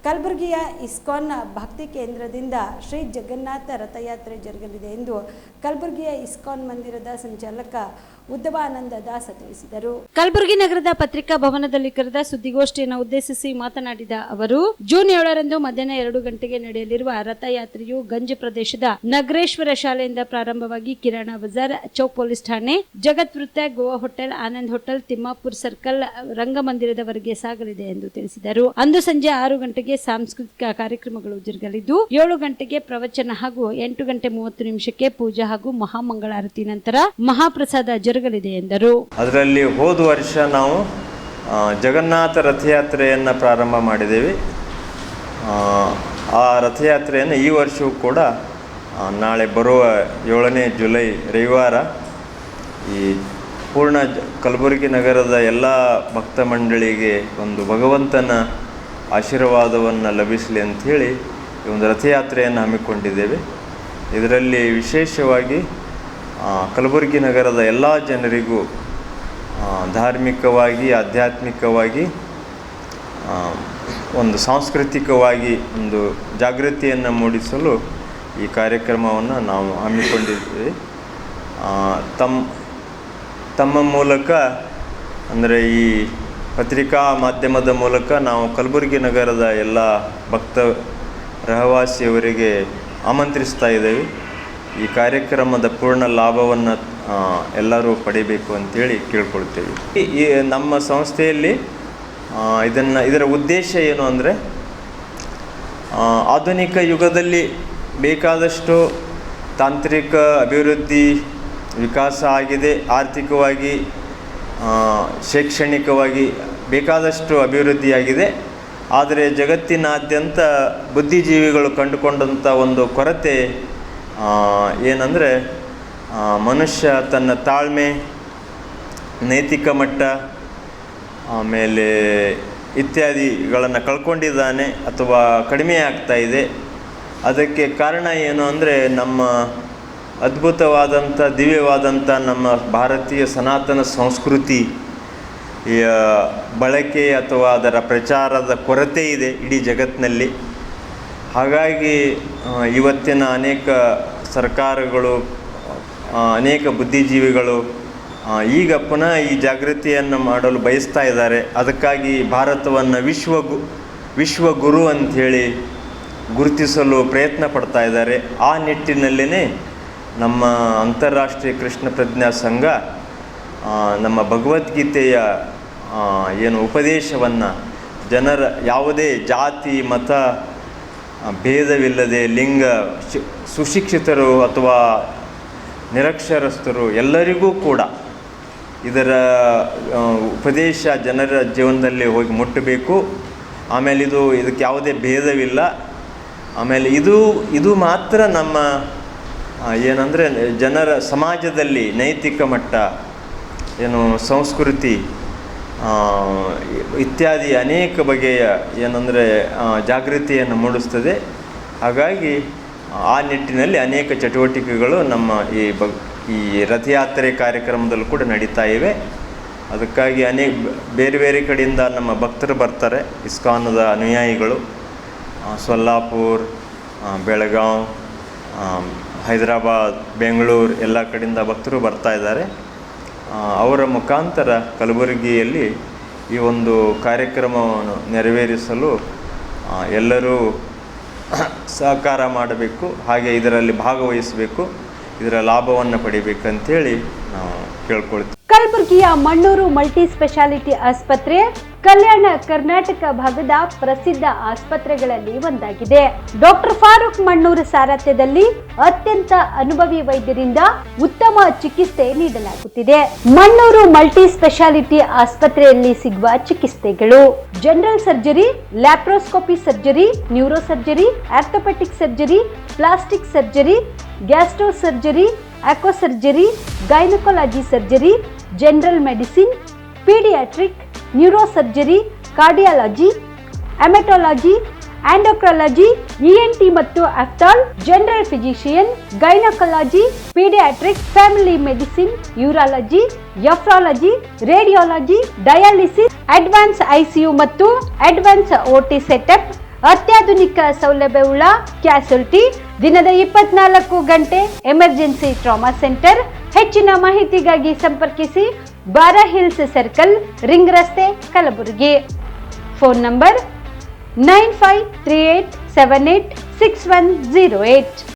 ಕಲಬುರಗಿಯ ಇಸ್ಕಾನ್ ಭಕ್ತಿ ಕೇಂದ್ರದಿಂದ ಶ್ರೀ ಜಗನ್ನಾಥ ರಥಯಾತ್ರೆ ಜರುಗಲಿದೆ ಎಂದು ಕಲಬುರಗಿಯ ಇಸ್ಕಾನ್ ಮಂದಿರದ ಸಂಚಾಲಕ ಉದ್ದವಾನಂದ ದಾಸ ತಿಳಿಸಿದರು. ಕಲಬುರಗಿ ನಗರದ ಪತ್ರಿಕಾ ಭವನದಲ್ಲಿ ಕರೆದ ಸುದ್ದಿಗೋಷ್ಠಿಯನ್ನು ಉದ್ದೇಶಿಸಿ ಮಾತನಾಡಿದ ಅವರು, ಜೂನ್ 7ರಂದು ಮಧ್ಯಾಹ್ನ 2 ಗಂಟೆಗೆ ನಡೆಯಲಿರುವ ರಥಯಾತ್ರೆಯು ಗಂಜ್ ಪ್ರದೇಶದ ನಗರೇಶ್ವರ ಶಾಲೆಯಿಂದ ಪ್ರಾರಂಭವಾಗಿ ಕಿರಾಣಾ ಬಜಾರ್, ಚೌಕ್ ಪೊಲೀಸ್ ಠಾಣೆ, ಜಗತ್ ವೃತ್ತ, Goa hotel, Anand hotel, Timmapur circle, ರಂಗಮಂದಿರದವರೆಗೆ ಸಾಗಲಿದೆ ಎಂದು ತಿಳಿಸಿದರು. ಅಂದು ಸಂಜೆ 6 ಗಂಟೆಗೆ ಸಾಂಸ್ಕೃತಿಕ ಕಾರ್ಯಕ್ರಮಗಳು ಜರುಗಲಿದ್ದು 7 ಗಂಟೆಗೆ ಪ್ರವಚನ ಹಾಗೂ 8 ಗಂಟೆ 30 ನಿಮಿಷಕ್ಕೆ ಪೂಜಾ ಹಾಗೂ ಮಹಾಮಂಗಳಾರತಿ ನಂತರ ಮಹಾಪ್ರಸಾದ ಜರುಗಲಿದೆ ಎಂದರು. ಅದರಲ್ಲಿ ಹೋದ ವರ್ಷ ನಾವು ಜಗನ್ನಾಥ ರಥಯಾತ್ರೆಯನ್ನು ಪ್ರಾರಂಭ ಮಾಡಿದ್ದೇವೆ. ಆ ರಥಯಾತ್ರೆಯನ್ನು ಈ ವರ್ಷವೂ ಕೂಡ ನಾಳೆ ಬರುವ 7ನೇ ಜುಲೈ ರವಿವಾರ ಈ ಪೂರ್ಣ ಕಲಬುರಗಿ ನಗರದ ಎಲ್ಲ ಭಕ್ತ ಮಂಡಳಿಗೆ ಒಂದು ಭಗವಂತನ ಆಶೀರ್ವಾದವನ್ನು ಲಭಿಸಲಿ ಅಂಥೇಳಿ ಈ ಒಂದು ರಥಯಾತ್ರೆಯನ್ನು ಹಮ್ಮಿಕೊಂಡಿದ್ದೇವೆ. ಇದರಲ್ಲಿ ವಿಶೇಷವಾಗಿ ಕಲಬುರಗಿ ನಗರದ ಎಲ್ಲ ಜನರಿಗೂ ಧಾರ್ಮಿಕವಾಗಿ, ಆಧ್ಯಾತ್ಮಿಕವಾಗಿ, ಒಂದು ಸಾಂಸ್ಕೃತಿಕವಾಗಿ ಒಂದು ಜಾಗೃತಿಯನ್ನು ಮೂಡಿಸಲು ಈ ಕಾರ್ಯಕ್ರಮವನ್ನು ನಾವು ಹಮ್ಮಿಕೊಂಡಿದ್ದೇವೆ. ತಮ್ಮ ಮೂಲಕ ಅಂದರೆ ಈ ಪತ್ರಿಕಾ ಮಾಧ್ಯಮದ ಮೂಲಕ ನಾವು ಕಲಬುರಗಿ ನಗರದ ಎಲ್ಲ ಭಕ್ತ ರಹವಾಸಿಯವರಿಗೆ ಆಮಂತ್ರಿಸ್ತಾ ಇದ್ದೇವೆ. ಈ ಕಾರ್ಯಕ್ರಮದ ಪೂರ್ಣ ಲಾಭವನ್ನು ಎಲ್ಲರೂ ಪಡಿಬೇಕು ಅಂತೇಳಿ ಕೇಳ್ಕೊಳ್ತೇವೆ. ಈ ನಮ್ಮ ಸಂಸ್ಥೆಯಲ್ಲಿ ಇದರ ಉದ್ದೇಶ ಏನು ಅಂದರೆ, ಆಧುನಿಕ ಯುಗದಲ್ಲಿ ಬೇಕಾದಷ್ಟು ತಾಂತ್ರಿಕ ಅಭಿವೃದ್ಧಿ ವಿಕಾಸ ಆಗಿದೆ. ಆರ್ಥಿಕವಾಗಿ, ಶೈಕ್ಷಣಿಕವಾಗಿ ಬೇಕಾದಷ್ಟು ಅಭಿವೃದ್ಧಿಯಾಗಿದೆ. ಆದರೆ ಜಗತ್ತಿನಾದ್ಯಂತ ಬುದ್ಧಿಜೀವಿಗಳು ಕಂಡುಕೊಂಡಂಥ ಒಂದು ಕೊರತೆ ಏನಂದರೆ, ಮನುಷ್ಯ ತನ್ನ ತಾಳ್ಮೆ, ನೈತಿಕ ಮಟ್ಟ ಆಮೇಲೆ ಇತ್ಯಾದಿಗಳನ್ನು ಕಳ್ಕೊಂಡಿದ್ದಾನೆ ಅಥವಾ ಕಡಿಮೆ ಆಗ್ತಾ ಇದೆ. ಅದಕ್ಕೆ ಕಾರಣ ಏನು ಅಂದರೆ, ನಮ್ಮ ಅದ್ಭುತವಾದಂಥ ದಿವ್ಯವಾದಂಥ ನಮ್ಮ ಭಾರತೀಯ ಸನಾತನ ಸಂಸ್ಕೃತಿಯ ಬಳಕೆ ಅಥವಾ ಅದರ ಪ್ರಚಾರದ ಕೊರತೆ ಇದೆ ಇಡೀ ಜಗತ್ತಿನಲ್ಲಿ. ಹಾಗಾಗಿ ಇವತ್ತಿನ ಅನೇಕ ಸರ್ಕಾರಗಳು, ಅನೇಕ ಬುದ್ಧಿಜೀವಿಗಳು ಈಗ ಪುನಃ ಈ ಜಾಗೃತಿಯನ್ನು ಮಾಡಲು ಬಯಸ್ತಾ ಇದ್ದಾರೆ. ಅದಕ್ಕಾಗಿ ಭಾರತವನ್ನು ವಿಶ್ವಗುರು ಅಂಥೇಳಿ ಗುರುತಿಸಲು ಪ್ರಯತ್ನ ಪಡ್ತಾ ಇದ್ದಾರೆ. ಆ ನಿಟ್ಟಿನಲ್ಲೇ ನಮ್ಮ ಅಂತಾರಾಷ್ಟ್ರೀಯ ಕೃಷ್ಣ ಪ್ರಜ್ಞಾ ಸಂಘ ನಮ್ಮ ಭಗವದ್ಗೀತೆಯ ಏನು ಉಪದೇಶವನ್ನು ಜನರ ಯಾವುದೇ ಜಾತಿ ಮತ ಭೇದವಿಲ್ಲದೆ, ಲಿಂಗ, ಸುಶಿಕ್ಷಿತರು ಅಥವಾ ನಿರಕ್ಷರಸ್ಥರು ಎಲ್ಲರಿಗೂ ಕೂಡ ಇದರ ಉಪದೇಶ ಜನರ ಜೀವನದಲ್ಲಿ ಹೋಗಿ ಮುಟ್ಟಬೇಕು. ಆಮೇಲೆ ಇದಕ್ಕೆ ಯಾವುದೇ ಭೇದವಿಲ್ಲ. ಆಮೇಲೆ ಇದು ಮಾತ್ರ ನಮ್ಮ ಏನಂದರೆ ಜನರ ಸಮಾಜದಲ್ಲಿ ನೈತಿಕ ಮಟ್ಟ, ಏನು ಸಂಸ್ಕೃತಿ ಇತ್ಯಾದಿ ಅನೇಕ ಬಗೆಯ ಏನಂದರೆ ಜಾಗೃತಿಯನ್ನು ಮೂಡಿಸ್ತದೆ. ಹಾಗಾಗಿ ಆ ನಿಟ್ಟಿನಲ್ಲಿ ಅನೇಕ ಚಟುವಟಿಕೆಗಳು ನಮ್ಮ ಈ ರಥಯಾತ್ರೆ ಕಾರ್ಯಕ್ರಮದಲ್ಲೂ ಕೂಡ ನಡೀತಾ ಇವೆ. ಅದಕ್ಕಾಗಿ ಬೇರೆ ಬೇರೆ ಕಡೆಯಿಂದ ನಮ್ಮ ಭಕ್ತರು ಬರ್ತಾರೆ. ಇಸ್ಕಾನದ ಅನುಯಾಯಿಗಳು ಸೊಲ್ಲಾಪುರ್, ಬೆಳಗಾವಿ, ಹೈದರಾಬಾದ್, ಬೆಂಗಳೂರು ಎಲ್ಲ ಕಡೆಯಿಂದ ಭಕ್ತರು ಬರ್ತಾ ಇದ್ದಾರೆ. ಅವರ ಮುಖಾಂತರ ಕಲಬುರಗಿಯಲ್ಲಿ ಈ ಒಂದು ಕಾರ್ಯಕ್ರಮವನ್ನು ನೆರವೇರಿಸಲು ಎಲ್ಲರೂ ಸಹಕಾರ ಮಾಡಬೇಕು. ಹಾಗೆ ಇದರಲ್ಲಿ ಭಾಗವಹಿಸಬೇಕು, ಇದರ ಲಾಭವನ್ನು ಪಡಿಬೇಕಂತೇಳಿ ನಾವು ಕೇಳ್ಕೊಳ್ತೀವಿ. ಕಲಬುರಗಿಯ ಮಣ್ಣೂರು ಮಲ್ಟಿ ಸ್ಪೆಷಾಲಿಟಿ ಆಸ್ಪತ್ರೆ ಕಲ್ಯಾಣ ಕರ್ನಾಟಕ ಭಾಗದ ಪ್ರಸಿದ್ಧ ಆಸ್ಪತ್ರೆಗಳಲ್ಲಿ ಒಂದಾಗಿದೆ. ಡಾಕ್ಟರ್ ಫಾರೂಕ್ ಮಣ್ಣೂರು ಸಾರಥ್ಯದಲ್ಲಿ ಅತ್ಯಂತ ಅನುಭವಿ ವೈದ್ಯರಿಂದ ಉತ್ತಮ ಚಿಕಿತ್ಸೆ ನೀಡಲಾಗುತ್ತಿದೆ. ಮಣ್ಣೂರು ಮಲ್ಟಿ ಸ್ಪೆಷಾಲಿಟಿ ಆಸ್ಪತ್ರೆಯಲ್ಲಿ ಸಿಗುವ ಚಿಕಿತ್ಸೆಗಳು: general surgery, laparoscopy surgery, neuro surgery, orthopaedic surgery, plastic surgery, gastro surgery, aqua surgery, gynaecology surgery, general medicine, paediatric, neuro surgery, cardiology, haematology, endocrinology, ENT ಮತ್ತು ophthal, general physician, gynaecology, paediatric, family medicine, urology, nephrology, radiology, dialysis, advance ICU ಮತ್ತು advance OT setup, ಅತ್ಯಾಧುನಿಕ ಸೌಲಭ್ಯವುಳ್ಳ ಕ್ಯಾಸುಲಿಟಿ, ದಿನದ 24 ಗಂಟೆ emergency trauma centre. ಹೆಚ್ಚಿನ ಮಾಹಿತಿಗಾಗಿ ಸಂಪರ್ಕಿಸಿ ಬಾರಾ hills circle, ring ರಸ್ತೆ, ಕಲಬುರಗಿ. Phone number 9538786108.